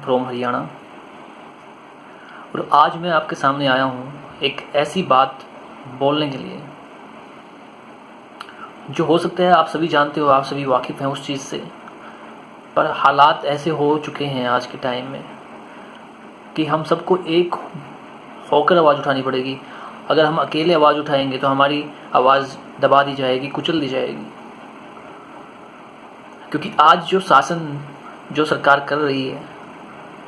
From Haryana. और आज मैं आपके सामने आया हूँ एक ऐसी बात बोलने के लिए जो हो सकता है आप सभी जानते हो, आप सभी वाकिफ़ हैं उस चीज़ से, पर हालात ऐसे हो चुके हैं आज के टाइम में कि हम सबको एक होकर आवाज़ उठानी पड़ेगी। अगर हम अकेले आवाज़ उठाएंगे तो हमारी आवाज़ दबा दी जाएगी, कुचल दी जाएगी। क्योंकि आज जो शासन जो सरकार कर रही है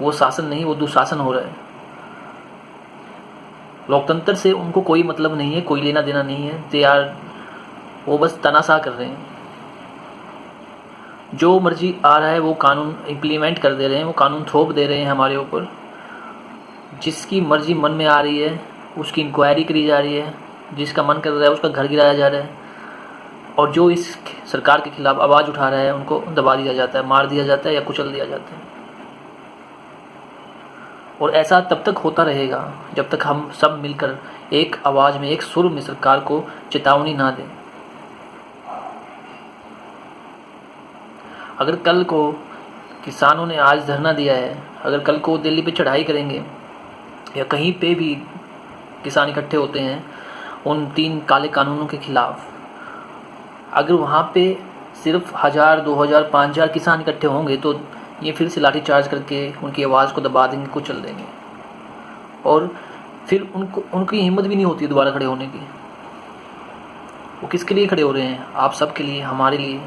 वो शासन नहीं, वो दुशासन हो रहा है। लोकतंत्र से उनको कोई मतलब नहीं है, कोई लेना देना नहीं है। वो बस तानाशाह कर रहे हैं। जो मर्जी आ रहा है वो कानून इम्प्लीमेंट कर दे रहे हैं, वो कानून थोप दे रहे हैं हमारे ऊपर। जिसकी मर्जी मन में आ रही है उसकी इंक्वायरी करी जा रही है, जिसका मन कर रहा है उसका घर गिराया जा रहा है, और जो इस सरकार के खिलाफ आवाज़ उठा रहा है उनको दबा दिया जाता है, मार दिया जाता है या कुचल दिया जाता है। और ऐसा तब तक होता रहेगा जब तक हम सब मिलकर एक आवाज़ में, एक सुर में सरकार को चेतावनी ना दें। अगर कल को किसानों ने आज धरना दिया है, अगर कल को दिल्ली पे चढ़ाई करेंगे या कहीं पे भी किसान इकट्ठे होते हैं उन 3 काले कानूनों के खिलाफ, अगर वहाँ पे सिर्फ 1000, 2000, 5000 किसान इकट्ठे होंगे तो ये फिर से लाठीचार्ज करके उनकी आवाज़ को दबा देंगे, कुचल देंगे। और फिर उनकी हिम्मत भी नहीं होती दोबारा खड़े होने की। वो किसके लिए खड़े हो रहे हैं? आप सब के लिए, हमारे लिए।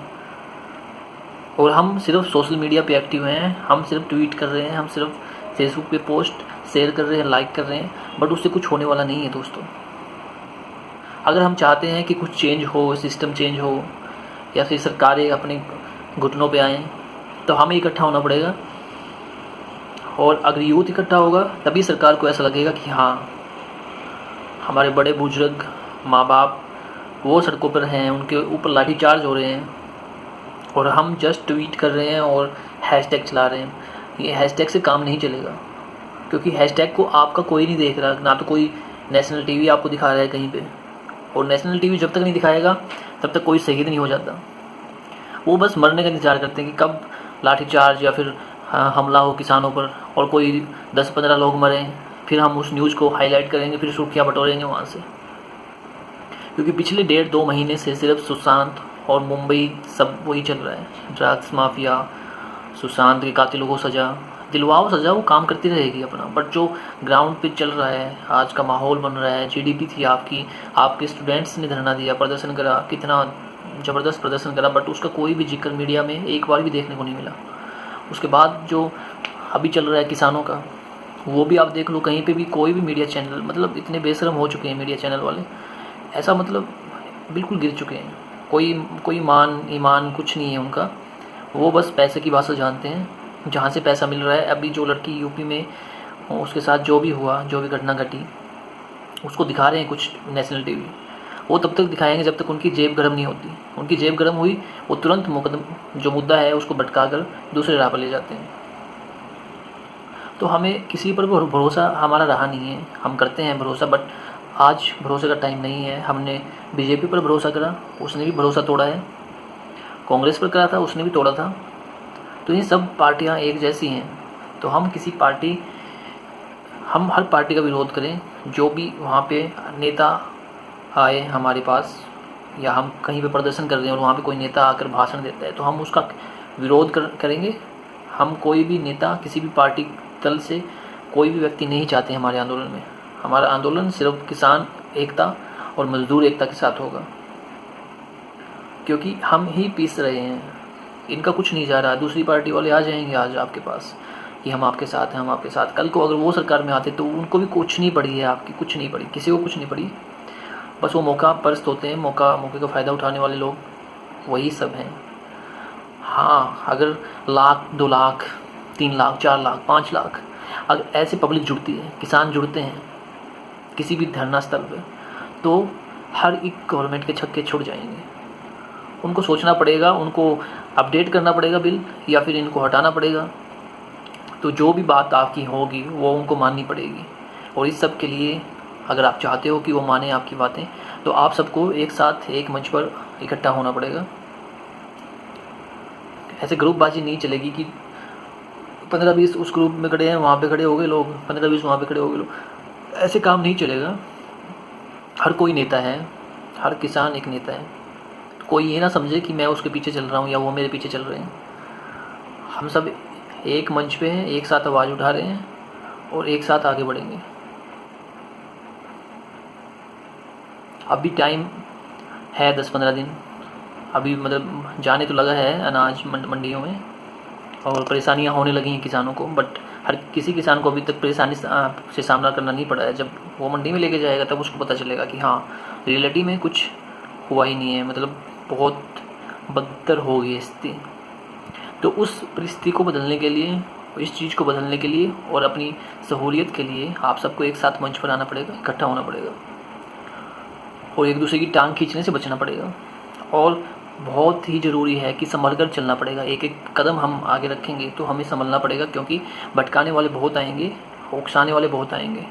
और हम सिर्फ सोशल मीडिया पे एक्टिव हैं, हम सिर्फ ट्वीट कर रहे हैं, हम सिर्फ फेसबुक पे पोस्ट शेयर कर रहे हैं, लाइक कर रहे हैं, बट उससे कुछ होने वाला नहीं है दोस्तों। अगर हम चाहते हैं कि कुछ चेंज हो, सिस्टम चेंज हो, या फिर सरकारें अपने घुटनों पे आएँ, तो हमें इकट्ठा होना पड़ेगा। और अगर यूथ इकट्ठा होगा तभी सरकार को ऐसा लगेगा कि हाँ, हमारे बड़े बुजुर्ग, माँ बाप वो सड़कों पर हैं, उनके ऊपर लाठीचार्ज हो रहे हैं और हम जस्ट ट्वीट कर रहे हैं और हैशटैग चला रहे हैं। ये हैशटैग से काम नहीं चलेगा, क्योंकि हैशटैग को आपका कोई नहीं देख रहा, ना तो कोई नेशनल टीवी आपको दिखा रहा है कहीं पे। और नेशनल टीवी जब तक नहीं दिखाएगा तब तक कोई शहीद नहीं हो जाता। वो बस मरने का इंतज़ार करते हैं कि कब लाठीचार्ज या फिर हमला हो किसानों पर और कोई 10-15 लोग मरें, फिर हम उस न्यूज़ को हाईलाइट करेंगे, फिर सुर्खियाँ बटोरेंगे वहाँ से। क्योंकि पिछले 1.5-2 महीने से सिर्फ सुशांत और मुंबई सब वही चल रहा है। ड्रग्स माफिया, सुशांत के कातिलों को सज़ा दिलवाओ, सज़ा वो काम करती रहेगी अपना। बट जो ग्राउंड पे चल रहा है, आज का माहौल बन रहा है, जीडीपी थी आपकी, आपके स्टूडेंट्स ने धरना दिया, प्रदर्शन करा, कितना ज़बरदस्त प्रदर्शन करा, बट उसका कोई भी जिक्र मीडिया में एक बार भी देखने को नहीं मिला। उसके बाद जो अभी चल रहा है किसानों का, वो भी आप देख लो, कहीं पे भी कोई भी मीडिया चैनल, मतलब इतने बेशरम हो चुके हैं मीडिया चैनल वाले, ऐसा मतलब बिल्कुल गिर चुके हैं। कोई मान ईमान कुछ नहीं है उनका। वो बस पैसे की भाषा जानते हैं, जहाँ से पैसा मिल रहा है। अभी जो लड़की यूपी में, उसके साथ जो भी हुआ, जो भी घटना घटी, उसको दिखा रहे हैं कुछ नेशनल टीवी। वो तब तक दिखाएंगे जब तक उनकी जेब गर्म नहीं होती। उनकी जेब गर्म हुई, वो तुरंत जो मुद्दा है उसको भटका कर दूसरे राह पर ले जाते हैं। तो हमें किसी पर भरोसा हमारा रहा नहीं है। हम करते हैं भरोसा, बट आज भरोसे का टाइम नहीं है। हमने बीजेपी पर भरोसा करा, उसने भी भरोसा तोड़ा है। कांग्रेस पर करा था, उसने भी तोड़ा था। तो ये सब पार्टियां एक जैसी हैं। तो हम हर पार्टी का विरोध करें। जो भी वहाँ पे नेता आए हमारे पास, या हम कहीं पे प्रदर्शन कर रहे हैं और वहाँ पे कोई नेता आकर भाषण देता है, तो हम उसका विरोध करेंगे। हम कोई भी नेता, किसी भी पार्टी दल से कोई भी व्यक्ति नहीं चाहते हमारे आंदोलन में। हमारा आंदोलन सिर्फ किसान एकता और मजदूर एकता के साथ होगा, क्योंकि हम ही पीस रहे हैं। इनका कुछ नहीं जा रहा। दूसरी पार्टी वाले आ जाएंगे आज आपके पास कि हम आपके साथ हैं, हम आपके साथ। कल को अगर वो सरकार में आते तो उनको भी कुछ नहीं पड़ी है, आपकी कुछ नहीं पड़ी, किसी को कुछ नहीं पड़ी। बस वो मौका परस्त होते हैं, मौके का फ़ायदा उठाने वाले लोग वही सब हैं। हाँ, अगर 1 लाख, 2 लाख, 3 लाख, 4 लाख, 5 लाख अगर ऐसे पब्लिक जुड़ती है, किसान जुड़ते हैं किसी भी धरना स्थल पे, तो हर एक गवर्नमेंट के छक्के छुड़ जाएंगे। उनको सोचना पड़ेगा, उनको अपडेट करना पड़ेगा बिल, या फिर इनको हटाना पड़ेगा। तो जो भी बात आपकी होगी वो उनको माननी पड़ेगी। और इस सब के लिए अगर आप चाहते हो कि वो माने आपकी बातें, तो आप सबको एक साथ एक मंच पर इकट्ठा होना पड़ेगा। ऐसे ग्रुपबाजी नहीं चलेगी कि 15-20 उस ग्रुप में खड़े हैं, वहाँ पे खड़े हो गए लोग, 15-20 वहाँ पे खड़े हो गए लोग, ऐसे काम नहीं चलेगा। हर कोई नेता है, हर किसान एक नेता है। कोई ये ना समझे कि मैं उसके पीछे चल रहा हूँ या वो मेरे पीछे चल रहे हैं। हम सब एक मंच पे हैं, एक साथ आवाज़ उठा रहे हैं और एक साथ आगे बढ़ेंगे। अभी टाइम है 10-15 दिन, अभी मतलब जाने तो लगा है अनाज मंडियों में और परेशानियां होने लगी हैं किसानों को, बट हर किसी किसान को अभी तक परेशानी से सामना करना नहीं पड़ा है। जब वो मंडी में लेके जाएगा तब उसको पता चलेगा कि हाँ, रियलिटी में कुछ हुआ ही नहीं है, मतलब बहुत बदतर हो गई स्थिति। तो उस परिस्थिति को बदलने के लिए, इस चीज़ को बदलने के लिए और अपनी सहूलियत के लिए आप सबको एक साथ मंच पर आना पड़ेगा, इकट्ठा होना पड़ेगा और एक दूसरे की टांग खींचने से बचना पड़ेगा। और बहुत ही ज़रूरी है कि संभल कर चलना पड़ेगा। एक एक कदम हम आगे रखेंगे तो हमें संभलना पड़ेगा, क्योंकि भटकाने वाले बहुत आएंगे, उकसाने वाले बहुत आएंगे।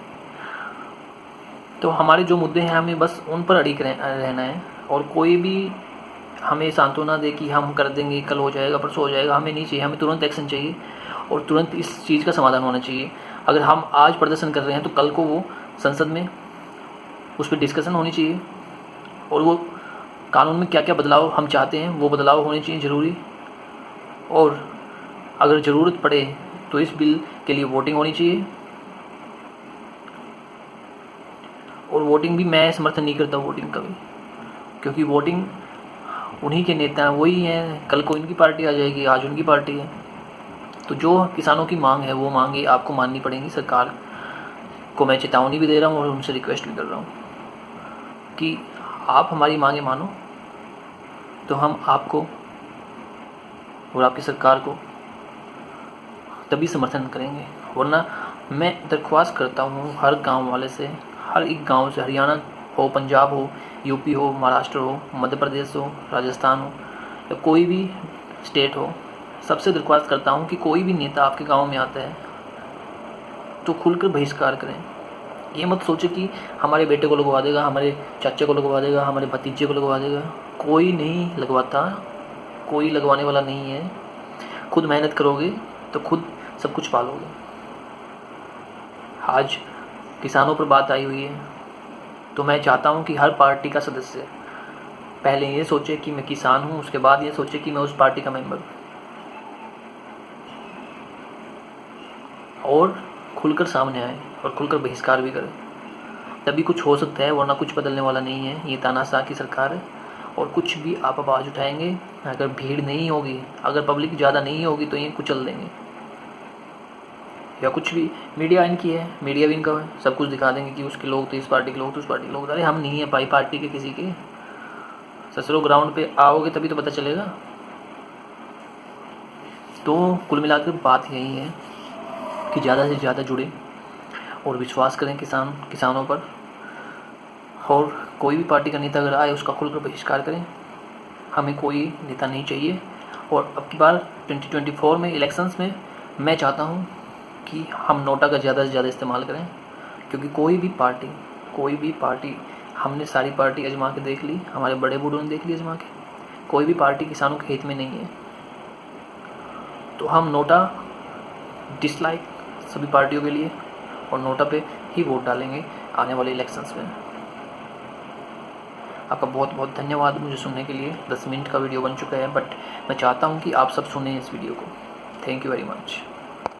तो हमारे जो मुद्दे हैं हमें बस उन पर अड़िग रहना है और कोई भी हमें सांत्वना दे कि हम कर देंगे, कल हो जाएगा, परसों हो जाएगा, हमें नहीं चाहिए। हमें तुरंत एक्शन चाहिए और तुरंत इस चीज़ का समाधान होना चाहिए। अगर हम आज प्रदर्शन कर रहे हैं तो कल को वो संसद में उस पर डिस्कशन होनी चाहिए और वो कानून में क्या क्या बदलाव हम चाहते हैं वो बदलाव होने चाहिए ज़रूरी। और अगर ज़रूरत पड़े तो इस बिल के लिए वोटिंग होनी चाहिए। और वोटिंग भी मैं समर्थन नहीं करता वोटिंग का भी, क्योंकि वोटिंग उन्हीं के नेता हैं, वही हैं, कल को इनकी पार्टी आ जाएगी, आज उनकी पार्टी है। तो जो किसानों की मांग है वो मांगे आपको माननी पड़ेंगी। सरकार को मैं चेतावनी भी दे रहा हूँ और उनसे रिक्वेस्ट भी कर रहा हूँ कि आप हमारी मांगे मानो तो हम आपको और आपकी सरकार को तभी समर्थन करेंगे। वरना मैं दरख्वास्त करता हूँ हर गांव वाले से, हर एक गांव से, हरियाणा हो, पंजाब हो, यूपी हो, महाराष्ट्र हो, मध्य प्रदेश हो, राजस्थान हो या कोई भी स्टेट हो, सबसे दरख्वास्त करता हूँ कि कोई भी नेता आपके गांव में आता है तो खुलकर बहिष्कार करें। ये मत सोचे कि हमारे बेटे को लगवा देगा, हमारे चाचे को लगवा देगा, हमारे भतीजे को लगवा देगा। कोई नहीं लगवाता, कोई लगवाने वाला नहीं है। खुद मेहनत करोगे तो खुद सब कुछ पालोगे। आज किसानों पर बात आई हुई है तो मैं चाहता हूँ कि हर पार्टी का सदस्य पहले ये सोचे कि मैं किसान हूँ, उसके बाद ये सोचे कि मैं उस पार्टी का मेंबर हूँ और खुलकर सामने आए और खुलकर बहिष्कार भी करें। तभी कुछ हो सकता है, वरना कुछ बदलने वाला नहीं है। ये तानाशाह की सरकार है और कुछ भी आप आवाज़ उठाएंगे, अगर भीड़ नहीं होगी, अगर पब्लिक ज़्यादा नहीं होगी तो ये कुचल देंगे। या कुछ भी, मीडिया इनकी है, मीडिया भी इनका है, सब कुछ दिखा देंगे कि उसके लोग तो इस पार्टी के लोग तो उस पार्टी के लोग। अरे हम नहीं है भाई पार्टी के किसी के। ससुरो ग्राउंड पे आओगे तभी तो पता चलेगा। तो कुल मिलाकर बात यही है कि ज़्यादा से ज़्यादा जुड़े और विश्वास करें किसानों पर। और कोई भी पार्टी का नेता अगर आए उसका खुलकर बहिष्कार करें। हमें कोई नेता नहीं चाहिए। और अब की बार 2024 में इलेक्शंस में मैं चाहता हूँ कि हम नोटा का ज़्यादा से ज़्यादा इस्तेमाल करें, क्योंकि कोई भी पार्टी हमने सारी पार्टी आजमा के देख ली, हमारे बड़े बूढ़ों ने देख ली आजमा के, कोई भी पार्टी किसानों के हित में नहीं है। तो हम नोटा डिसलाइक सभी पार्टियों के लिए और नोटा पे ही वोट डालेंगे आने वाले इलेक्शंस में। आपका बहुत बहुत धन्यवाद मुझे सुनने के लिए। 10 मिनट का वीडियो बन चुका है, बट मैं चाहता हूँ कि आप सब सुनें इस वीडियो को। Thank you very much.